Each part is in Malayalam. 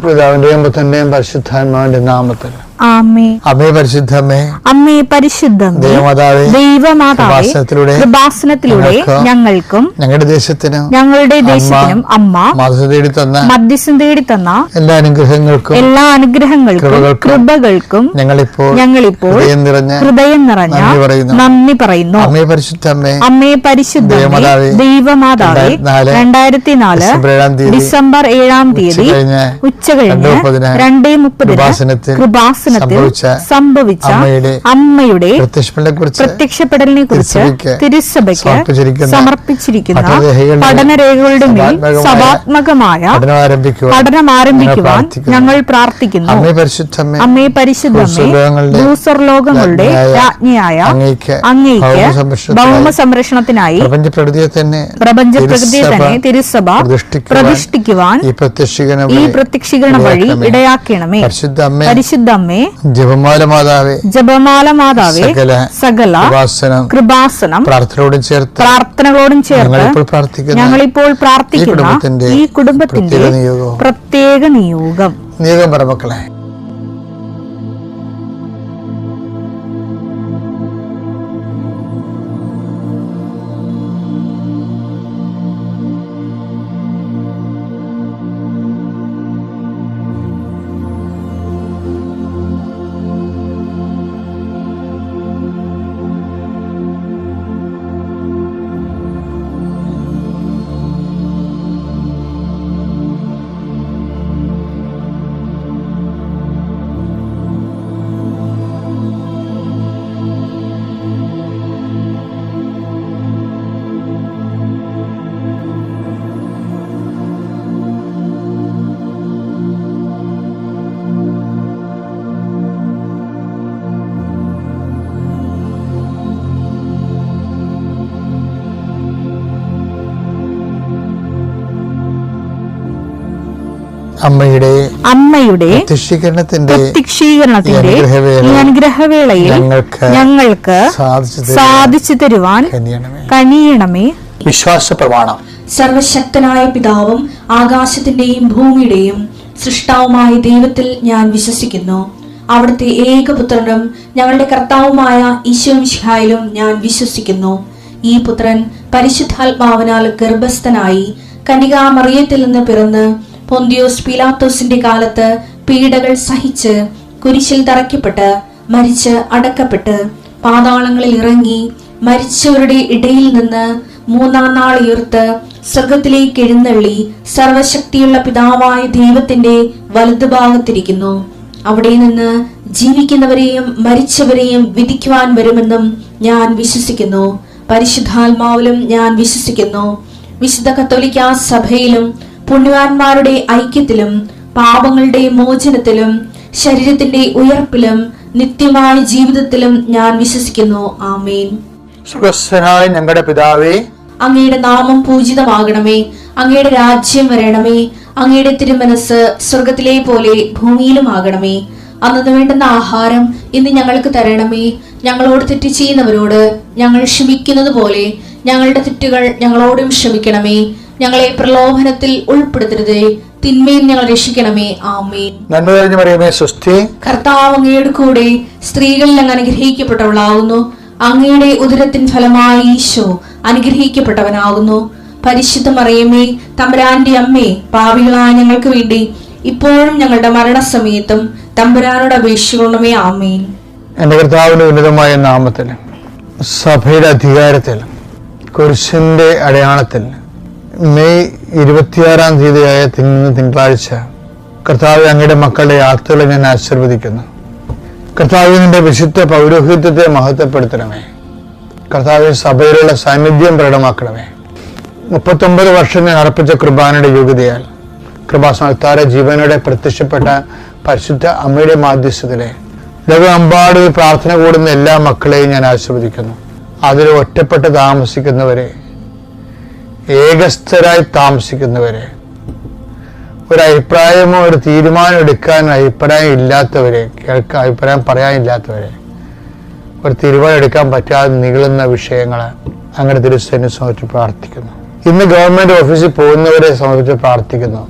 പിതാവിന്റെയും പുത്രന്റെയും പരിശുദ്ധാത്മാവിന്റെ നാമത്തിൽ ആമേൻ. അമ്മേ പരിശുദ്ധമേ, അമ്മേ പരിശുദ്ധമേ, ദൈവമാതാവേ, കൃപാസനത്തിലൂടെ ഞങ്ങൾക്കും ഞങ്ങളുടെ ദേശത്തിനും അമ്മ മധ്യസ്ഥം തേടി തന്ന എല്ലാ അനുഗ്രഹങ്ങൾക്കും കൃപകൾക്കും ഞങ്ങളിപ്പോൾ ഹൃദയം നിറഞ്ഞ നന്ദി പറയുന്നു. അമ്മേ പരിശുദ്ധമേ, ദൈവമാതാവേ, 2004 ഡിസംബർ 7-ാം തീയതി ഉച്ചകഴിഞ്ഞ് 2:30 കൃപാസനത്തിൽ സംഭവിച്ച അമ്മയുടെ പ്രത്യക്ഷപ്പെടലിനെ കുറിച്ച് തിരുസഭയ്ക്ക് സമർപ്പിച്ചിരിക്കുന്ന പഠനരേഖകളുടെ മേൽ സഭാത്മകമായ പഠനം ആരംഭിക്കുവാൻ ഞങ്ങൾ പ്രാർത്ഥിക്കുന്നു. അമ്മേ പരിശുദ്ധമേ, ഭൂസ്വർലോകങ്ങളുടെ രാജ്ഞിയായ അങ്ങേയ്ക്ക് ഭൗമ സംരക്ഷണത്തിനായി പ്രപഞ്ചപ്രകൃതിയെ തന്നെ തിരുസഭ പ്രതിഷ്ഠിക്കുവാൻ ഈ പ്രത്യക്ഷീകരണ വഴി ഇടയാക്കണമേ. പരിശുദ്ധമ്മേ, ജപമാല മാതാവേ, സകല കൃപാസനം പ്രാർത്ഥനകളോടും ചേർത്ത് ഞങ്ങളിപ്പോൾ പ്രാർത്ഥിക്കുന്ന ഈ കുടുംബത്തിന്റെ പ്രത്യേക നിയോഗം പറമക്കളെ. അമ്മയുടെ പ്രത്യക്ഷീകരണത്തിന്റെ ഈ അനുഗ്രഹവേളയിൽ ഞങ്ങൾക്ക് സാധിച്ചു തരുവാൻ കനിയണമേ. വിശ്വാസ പ്രമാണം. സർവശക്തനായ പിതാവും ആകാശത്തിന്റെയും ഭൂമിയുടെയും സൃഷ്ടാവുമായ ദൈവത്തിൽ ഞാൻ വിശ്വസിക്കുന്നു. അവിടുത്തെ ഏകപുത്രനും ഞങ്ങളുടെ കർത്താവുമായ ഈശോമിശിഹായിലും ഞാൻ വിശ്വസിക്കുന്നു. ഈ പുത്രൻ പരിശുദ്ധാത്മാവിനാൽ ഗർഭസ്ഥനായി കന്യകാമറിയത്തിൽ നിന്ന് പിറന്ന് പൊന്തിയോസ് പീലാത്തോസിന്റെ കാലത്ത് പീഡകൾ സഹിച്ച് കുരിശിൽ തറയ്ക്കപ്പെട്ട് മരിച്ച് അടക്കപ്പെട്ട് പാതാളങ്ങളിൽ ഇറങ്ങി മരിച്ചവരുടെ ഇടയിൽ നിന്ന് 3-ാം നാൾ ഉയർത്ത് സ്വർഗത്തിലേക്ക് എഴുന്നള്ളി സർവശക്തിയുള്ള പിതാവായ ദൈവത്തിന്റെ വലതുഭാഗത്തിരിക്കുന്നു. അവിടെ നിന്ന് ജീവിക്കുന്നവരെയും മരിച്ചവരെയും വിധിക്കുവാൻ വരുമെന്നും ഞാൻ വിശ്വസിക്കുന്നു. പരിശുദ്ധാത്മാവിലും ഞാൻ വിശ്വസിക്കുന്നു. വിശുദ്ധ കത്തോലിക്കാ സഭയിലും പുണ്യവാന്മാരുടെ ഐക്യത്തിലും പാപങ്ങളുടെ മോചനത്തിലും ശരീരത്തിന്റെ ഉയർപ്പിലും നിത്യമായ ജീവിതത്തിലും ഞാൻ വിശ്വസിക്കുന്നു. ആമേൻ. സ്വർഗ്ഗസ്ഥനായ ഞങ്ങളുടെ പിതാവേ, അങ്ങയുടെ നാമം പൂജിതമാകണമേ. അങ്ങയുടെ രാജ്യം വരണമേ. അങ്ങയുടെ തിരുമനസ് സ്വർഗത്തിലെ പോലെ ഭൂമിയിലും ആകണമേ. അന്നു വേണ്ടുന്ന ആഹാരം ഇന്ന് ഞങ്ങൾക്ക് തരണമേ. ഞങ്ങളോട് തെറ്റ് ചെയ്യുന്നവരോട് ഞങ്ങൾ ക്ഷമിക്കുന്നത് പോലെ ഞങ്ങളുടെ തെറ്റുകൾ ഞങ്ങളോടും ക്ഷമിക്കണമേ. ഞങ്ങളെ പ്രലോഭനത്തിൽ ഉൾപ്പെടുത്തരുതേ, തിന്മയിൽ ഞങ്ങൾ രക്ഷിക്കണമേ. ആമേൻ. നന്മ നിറഞ്ഞ മറിയമേ, സ്വസ്തി. കർത്താവ് അങ്ങയുടെ കൂടെ സ്ത്രീകളിൽ അങ്ങ് അനുഗ്രഹിക്കപ്പെട്ടവളാകുന്നു. അങ്ങയുടെ ഉദരത്തിൻ ഫലമായി ഈശോ അനുഗ്രഹിക്കപ്പെട്ടവനാകുന്നു. പരിശുദ്ധ മറിയമേ, തമ്പുരാന്റെ അമ്മേ, പാപികളായ ഞങ്ങൾക്ക് വേണ്ടി ഇപ്പോഴും ഞങ്ങളുടെ മരണസമയത്തും തമ്പുരാനോട് അപേക്ഷിക്കണമേ. ആമേൻ. എന്റെ കർത്താവിന്റെ ഉന്നതമായ നാമത്തിൽ, സഭയുടെ അധികാരത്തിൽ, കുരിശിന്റെ അടയാളത്തിൽ മെയ് 26-ാം തീയതിയായ തിങ്കളാഴ്ച കർത്താവ് അങ്ങയുടെ മക്കളുടെ യാത്രകളെ ഞാൻ ആശീർവദിക്കുന്നു. കർത്താവിന്റെ വിശുദ്ധ പൗരോഹിത്യത്തെ മഹത്വപ്പെടുത്തണമേ. കർത്താവ് സഭയിലുള്ള സാന്നിധ്യം പ്രകടമാക്കണമേ. 39 വർഷം ഞാൻ അർപ്പിച്ച കൃപാനയുടെ യോഗ്യതയാൽ കൃപാസനത്താര ജീവനോടെ പ്രത്യക്ഷപ്പെട്ട പരിശുദ്ധ അമ്മയുടെ മാധ്യസ്ഥതയിലെ ലോകമെമ്പാട് പ്രാർത്ഥന കൂടുന്ന എല്ലാ മക്കളെയും ഞാൻ ആശീർവദിക്കുന്നു. അതിൽ ഒറ്റപ്പെട്ട് താമസിക്കുന്നവരെ, ഏകസ്ഥരായി താമസിക്കുന്നവരെ, ഒരു അഭിപ്രായമോ ഒരു തീരുമാനം എടുക്കാൻ അഭിപ്രായം ഇല്ലാത്തവരെ, അഭിപ്രായം പറയാനില്ലാത്തവരെ, ഒരു തീരുമാനം എടുക്കാൻ പറ്റാതെ നീളുന്ന വിഷയങ്ങൾ അങ്ങനെ തിരുസേനെ സമർപ്പിച്ച് പ്രാർത്ഥിക്കുന്നു. ഇന്ന് ഗവൺമെന്റ് ഓഫീസിൽ പോകുന്നവരെ സമർപ്പിച്ച് പ്രാർത്ഥിക്കുന്നു.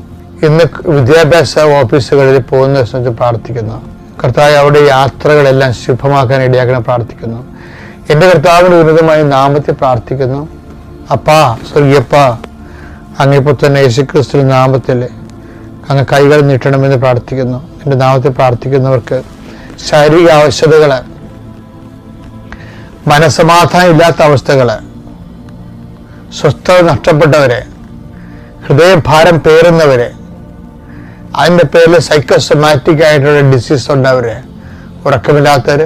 ഇന്ന് വിദ്യാഭ്യാസ ഓഫീസുകളിൽ പോകുന്ന സംബന്ധിച്ച് പ്രാർത്ഥിക്കുന്നു. കർത്താവ് അവിടെ യാത്രകളെല്ലാം ശുഭമാക്കാൻ ഇടയാക്കണം പ്രാർത്ഥിക്കുന്നു. എൻ്റെ കർത്താവിൻ്റെ ഉന്നതമായ നാമത്തിൽ പ്രാർത്ഥിക്കുന്നു. അപ്പാ, സ്വർഗീയപ്പാ, അങ്ങേപ്പോൾ തന്നെ യേശുക്രിസ്തു നാമത്തിൽ അങ്ങ് കൈകൾ നീട്ടണമെന്ന് പ്രാർത്ഥിക്കുന്നു. എൻ്റെ നാമത്തിൽ പ്രാർത്ഥിക്കുന്നവർക്ക് ശാരീരിക ആവശ്യതകൾ, മനസ്സമാധാനം ഇല്ലാത്ത അവസ്ഥകൾ, സ്വസ്ഥത നഷ്ടപ്പെട്ടവരെ, ഹൃദയഭാരം പേറുന്നവരെ, അതിൻ്റെ പേരിൽ സൈക്കോസൊമാറ്റിക് ആയിട്ടുള്ള ഡിസീസ് ഉണ്ടവര്, ഉറക്കമില്ലാത്തവർ,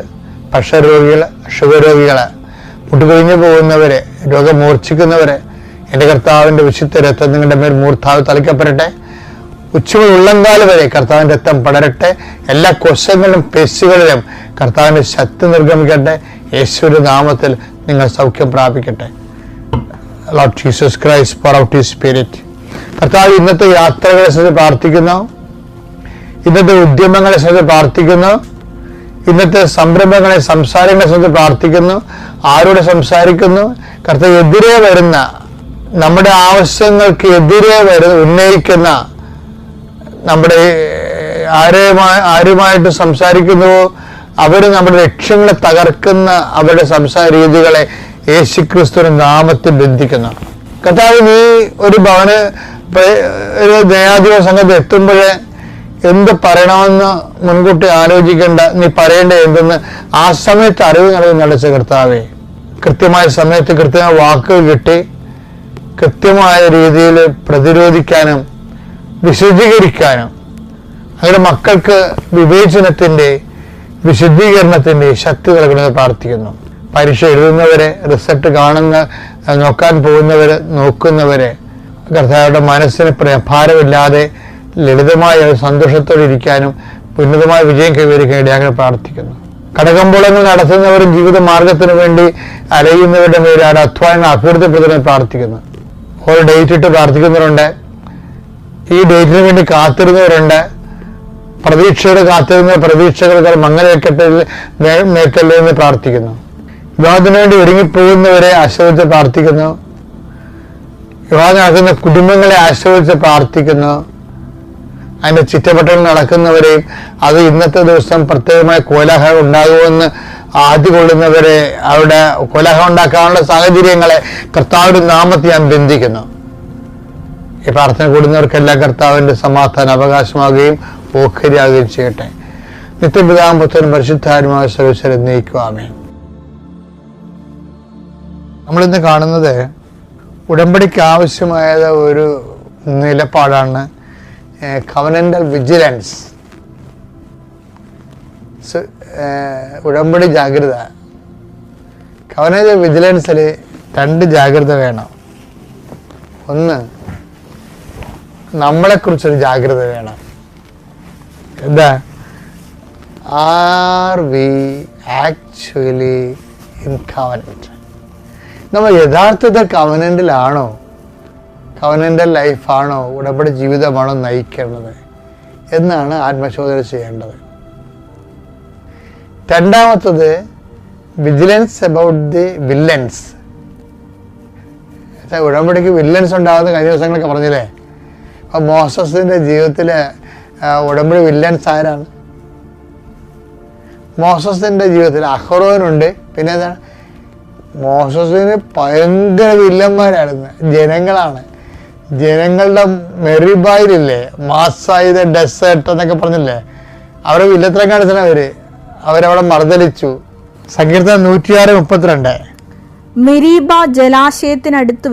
പ്രഷർ രോഗികൾ, ഷുഗർ രോഗികൾ, മുട്ടുകൊഴിഞ്ഞു പോകുന്നവരെ, രോഗം മൂർച്ഛിക്കുന്നവരെ, എൻ്റെ കർത്താവിൻ്റെ വിശുദ്ധ രക്തം നിങ്ങളുടെ മേൽ മൂർധാവ് തളിക്കപ്പെടട്ടെ. ഉച്ചമുതൽ ഉള്ളങ്കാല് വരെ കർത്താവിൻ്റെ രക്തം പടരട്ടെ. എല്ലാ കോശങ്ങളിലും പേശികളിലും കർത്താവിൻ്റെ ശക്തി നിർഗമിക്കട്ടെ. യേശുവിന്റെ നാമത്തിൽ നിങ്ങൾ സൗഖ്യം പ്രാപിക്കട്ടെ. Lord Jesus Christ, pour out His Spirit. കർത്താവ് ഇന്നത്തെ യാത്രകളെ സംബന്ധിച്ച് പ്രാർത്ഥിക്കുന്നു. ഇന്നത്തെ ഉദ്യമങ്ങളെ സംബന്ധിച്ച് പ്രാർത്ഥിക്കുന്നു. ഇന്നത്തെ സംരംഭങ്ങളെ, സംസാരങ്ങളെ സംബന്ധിച്ച് പ്രാർത്ഥിക്കുന്നു. ആരോട് സംസാരിക്കുന്നു? കർത്താവ് എതിരെ വരുന്ന, നമ്മുടെ ആവശ്യങ്ങൾക്ക് എതിരെ ഉന്നയിക്കുന്ന, നമ്മുടെ ആരുമായിട്ട് സംസാരിക്കുന്നുവോ അവർ നമ്മുടെ ലക്ഷ്യങ്ങളെ തകർക്കുന്ന അവരുടെ സംസാര രീതികളെ യേശുക്രിസ്തുവിന്റെ നാമത്തിൽ ബന്ധിക്കുന്നു. കർത്താവ്, നീ ഒരു ഒരു ന്യായാധിപ സംഘത്തിൽ എത്തുമ്പോഴേ എന്ത് പറയണമെന്ന് മുൻകൂട്ടി ആലോചിക്കേണ്ട, നീ പറയേണ്ട എന്തെന്ന് ആ സമയത്ത് അറിവ് നൽകി നടച്ച കർത്താവേ, കൃത്യമായ സമയത്ത് കൃത്യമായ വാക്കുകൾ കിട്ടി കൃത്യമായ രീതിയിൽ പ്രതിരോധിക്കാനും വിശദീകരിക്കാനും അവരുടെ മക്കൾക്ക് വിവേചനത്തിന്റെ, വിശുദ്ധീകരണത്തിന്റെ ശക്തി നൽകണമെന്ന് പ്രാർത്ഥിക്കുന്നു. പരീക്ഷ എഴുതുന്നവരെ, റിസൾട്ട് നോക്കാൻ പോകുന്നവരെ, നോക്കുന്നവരെ കർത്താവരുടെ മനസ്സിന് ഭാരമില്ലാതെ ലളിതമായ സന്തോഷത്തോടെ ഇരിക്കാനും ഉന്നതമായ വിജയം കൈവരിക്കാൻ ഇടയാക്കാൻ പ്രാർത്ഥിക്കുന്നു. കടകമ്പോളങ്ങൾ നടത്തുന്നവരും ജീവിത മാർഗത്തിന് വേണ്ടി അലയുന്നവരുടെ മേലാണ് അധ്വാനങ്ങൾ അഭ്യർത്ഥിപ്പെടുന്നതിന് പ്രാർത്ഥിക്കുന്നു. ഓരോ ഡേറ്റ് ഇട്ട് പ്രാർത്ഥിക്കുന്നവരുണ്ട്. ഈ ഡേറ്റിന് വേണ്ടി കാത്തിരുന്നവരുണ്ട്. പ്രതീക്ഷയോടെ കാത്തിരുന്ന പ്രതീക്ഷകൾ മേക്കല്ലേ എന്ന് പ്രാർത്ഥിക്കുന്നു. വിവാഹത്തിന് വേണ്ടി ഒരുങ്ങിപ്പോകുന്നവരെ ആശ്രയിച്ച് പ്രാർത്ഥിക്കുന്നു. വിവാഹം നടക്കുന്ന കുടുംബങ്ങളെ ആശ്രയിച്ച് പ്രാർത്ഥിക്കുന്നു. അതിന്റെ ചുറ്റപ്പട്ടൽ നടക്കുന്നവരെയും അത് ഇന്നത്തെ ദിവസം പ്രത്യേകമായ കോലാഹലം ഉണ്ടാകുമെന്ന് ആദ്യ കൊള്ളുന്നവരെ, അവിടെ കോലാഹലം ഉണ്ടാക്കാനുള്ള സാഹചര്യങ്ങളെ കർത്താവിന്റെ നാമത്തിൽ ഞാൻ ബന്ധിക്കുന്നു. ഈ പ്രാർത്ഥന കൂടുന്നവർക്കെല്ലാം കർത്താവിന്റെ സമാധാനം അവകാശമാകുകയും ഓഹരിയാകുകയും ചെയ്യട്ടെ. നിത്യപിതാവും പുത്രനും പരിശുദ്ധാത്മാവുമായ സർവ്വീശ്വരൻ എന്നേക്കും ആമേൻ. നമ്മളിന്ന് കാണുന്നത് ഉടമ്പടിക്ക് ആവശ്യമായ ഒരു നിലപാടാണ് കവനന്റൽ വിജിലൻസ്, ഉടമ്പടി ജാഗ്രത. കവനന്റൽ വിജിലൻസിൽ 2 ജാഗ്രത വേണം. ഒന്ന്, നമ്മളെക്കുറിച്ചൊരു ജാഗ്രത വേണം. എന്താ? Are we actually in covenant? നമ്മൾ യഥാർത്ഥത്തിൽ കവനന്റിലാണോ? കവനന്റൽ ലൈഫാണോ, ഉടമ്പടി ജീവിതമാണോ നയിക്കേണ്ടത് എന്നാണ് ആത്മശോധന ചെയ്യേണ്ടത്. രണ്ടാമത്തത്, വിജിലൻസ് അബൌട്ട് ദി വില്ലൻസ്. ഉടമ്പടിക്ക് വില്ലൻസ് ഉണ്ടാകുന്ന കഴിഞ്ഞ ദിവസങ്ങളൊക്കെ പറഞ്ഞില്ലേ? അപ്പം മോസസിന്റെ ജീവിതത്തിൽ ഉടമ്പടി വില്ലൻസ് ആരാണ്? മോസസിന്റെ ജീവിതത്തിൽ അഹ്റോനുണ്ട്. പിന്നെ എന്താണ്? മോസസിന് ഭയങ്കര വില്ലന്മാരായിരുന്നു. ജനങ്ങളാണ്. ജനങ്ങളുടെ മെറിബായിലില്ലേ, മാസായത് ഡെസേർട്ട് എന്നൊക്കെ പറഞ്ഞില്ലേ, അവരെ വില്ലത്തരം കാണിച്ചാണ് അവരവിടെ മർദ്ദലിച്ചു. സങ്കീർത്തനം 106:32. മെരീബ ജലാശയത്തിനടുത്ത്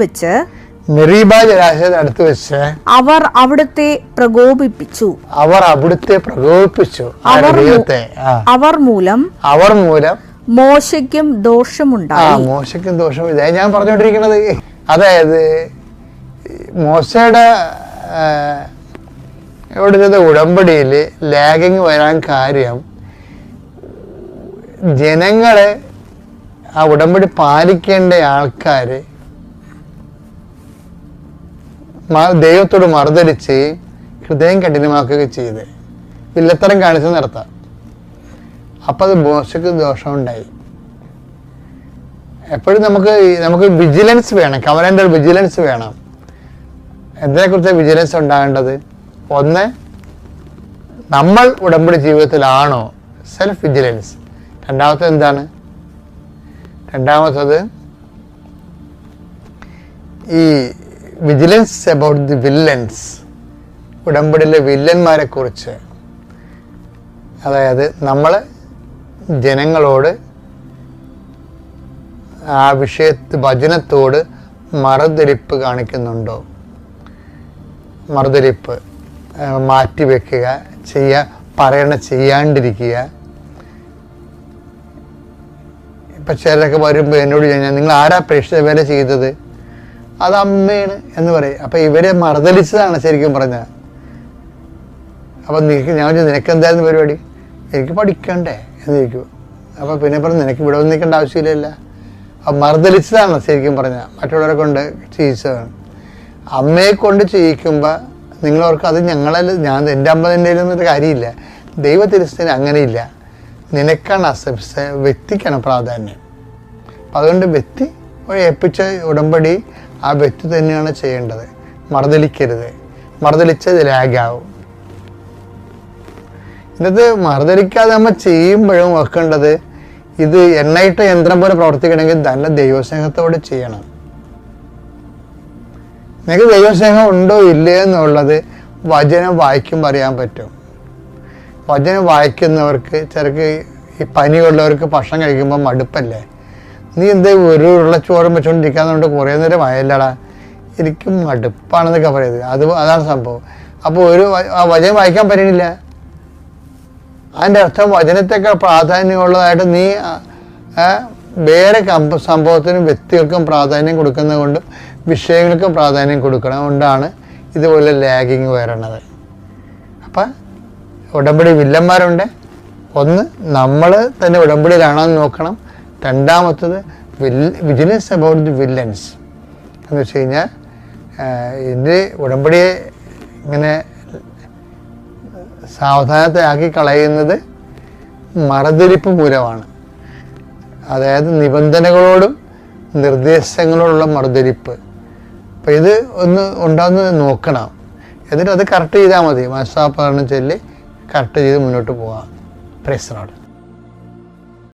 വെച്ച് അവർ അവിടുത്തെ പ്രകോപിപ്പിച്ചു. അവർ മൂലം മോശയ്ക്കും ദോഷമുണ്ടായി. മോശയ്ക്കും ദോഷം. ഇതായി ഞാൻ പറഞ്ഞുകൊണ്ടിരിക്കുന്നത്. അതായത് മോശയുടെ ഇവിടെ ഉടമ്പടിയിൽ ലാഗിങ് വരാൻ കാര്യം, ജനങ്ങളെ, ആ ഉടമ്പടി പാലിക്കേണ്ട ആൾക്കാര് ദൈവത്തോട് മറുതലിച്ച് ഹൃദയം കഠിനമാക്കുകയും ചെയ്ത് വില്ലത്തരം കാണിച്ച് നടത്താം. അപ്പം അത് മോശയ്ക്ക് ദോഷമുണ്ടായി. എപ്പോഴും നമുക്ക് വിജിലൻസ് വേണം, കവനന്റൽ വിജിലൻസ് വേണം. എന്തിനെക്കുറിച്ച് വിജിലൻസ് ഉണ്ടാകേണ്ടത്? ഒന്ന്, നമ്മൾ ഉടമ്പടി ജീവിതത്തിലാണോ, സെൽഫ് വിജിലൻസ്. രണ്ടാമത്തത് എന്താണ്? രണ്ടാമത്തത് ഈ വിജിലൻസ് അബൌട്ട് ദി വില്ലൻസ്, ഉടമ്പടിയിലെ വില്ലന്മാരെ കുറിച്ച്. അതായത് നമ്മൾ ജനങ്ങളോട് ആ വചനത്തോട് മറുതിരിപ്പ് കാണിക്കുന്നുണ്ടോ, മറുതിരിപ്പ് മാറ്റിവെക്കുക, ചെയ്യാണ്ടിരിക്കുക. ഇപ്പം ചിലരൊക്കെ വരുമ്പോൾ എന്നോട് കഴിഞ്ഞാൽ നിങ്ങൾ ആരാ പ്രേക്ഷിത വേല ചെയ്തത്? അത് അമ്മയാണ് എന്ന് പറയും. അപ്പം ഇവരെ മറുതലിച്ചതാണ് ശരിക്കും പറഞ്ഞാൽ. അപ്പം ഞാൻ നിനക്ക് എന്തായിരുന്നു പരിപാടി? എനിക്ക് പഠിക്കണ്ടേ എന്ന് ചോദിക്കും. അപ്പം പിന്നെ പറഞ്ഞു നിനക്ക് ഇവിടെ വന്ന് നിൽക്കേണ്ട ആവശ്യമില്ലല്ല. അപ്പം മറുതലിച്ചതാണ് ശരിക്കും പറഞ്ഞാൽ, മറ്റുള്ളവരെ കൊണ്ട് ചെയ്യിച്ചതാണ്. അമ്മയെ കൊണ്ട് ചെയ്യിക്കുമ്പോൾ നിങ്ങളവർക്ക് അത് എൻ്റെ അമ്മ എൻ്റെ ഒരു കാര്യമില്ല. ദൈവത്തിരുസ്ഥന് അങ്ങനെയില്ല. നിനക്കാണ് വ്യക്തിക്കാണ് പ്രാധാന്യം. അപ്പം അതുകൊണ്ട് വ്യക്തി ഏൽപ്പിച്ച ഉടമ്പടി ആ വ്യക്തി തന്നെയാണ് ചെയ്യേണ്ടത്. മറുതലിക്കരുത്. മറുതലിച്ചത് ലാഗാവും. ഇന്നത് മറുതലിക്കാതെ നമ്മൾ ചെയ്യുമ്പോഴും വെക്കേണ്ടത് ഇത് എണ്ണയിട്ട യന്ത്രം പോലെ പ്രവർത്തിക്കണമെങ്കിൽ നല്ല ദൈവസ്നേഹത്തോടെ ചെയ്യണം. നിനക്ക് ദൈവസ്നേഹം ഉണ്ടോ ഇല്ലേ എന്നുള്ളത് വചനം വായിക്കുമ്പോൾ അറിയാൻ പറ്റും. വചനം വായിക്കുന്നവർക്ക് ചിലർക്ക് ഈ പനിയുള്ളവർക്ക് ഭക്ഷണം കഴിക്കുമ്പോൾ മടുപ്പല്ലേ? നീ എന്താ ഒരു ഉരുളച്ചോറും വെച്ചുകൊണ്ടിരിക്കാന്നുകൊണ്ട് കുറേ നേരം ആയല്ലടാ, എനിക്ക് മടുപ്പാണെന്നൊക്കെ പറയുന്നത്. അതാണ് സംഭവം. അപ്പോൾ വചനം വായിക്കാൻ പറ്റണില്ല. അതിൻ്റെ അർത്ഥം വചനത്തേക്കാൾ പ്രാധാന്യമുള്ളതായിട്ട് നീ വേറെ സംഭവത്തിനും വ്യക്തികൾക്കും പ്രാധാന്യം കൊടുക്കുന്നത് കൊണ്ടും വിഷയങ്ങൾക്കും പ്രാധാന്യം കൊടുക്കണം കൊണ്ടാണ് ഇതുപോലെ ലാഗിങ് വരണത്. അപ്പം ഉടമ്പടി വില്ലന്മാരുണ്ട്. ഒന്ന്, നമ്മൾ തന്നെ ഉടമ്പടിയിലാണോ എന്ന് നോക്കണം. രണ്ടാമത്തത് വിജിലൻസ് അബൌട്ട് ദി വില്ലൻസ് എന്ന് വെച്ച് കഴിഞ്ഞാൽ എൻ്റെ ഉടമ്പടിയെ ഇങ്ങനെ സാവധാനത്തെ ആക്കി കളയുന്നത് മറുതിരിപ്പ് മൂലമാണ്. അതായത് നിബന്ധനകളോടും നിർദ്ദേശങ്ങളോടുള്ള മറുതിരിപ്പ്. അപ്പം ഇത് ഉണ്ടാകുന്നത് നോക്കണം. എന്നിട്ട് അത് കറക്റ്റ് ചെയ്താൽ മതി. മനസ്സാപ്പറഞ്ഞ് ചൊല്ലി കറക്റ്റ് ചെയ്ത് മുന്നോട്ട് പോകാം. Praise the Lord.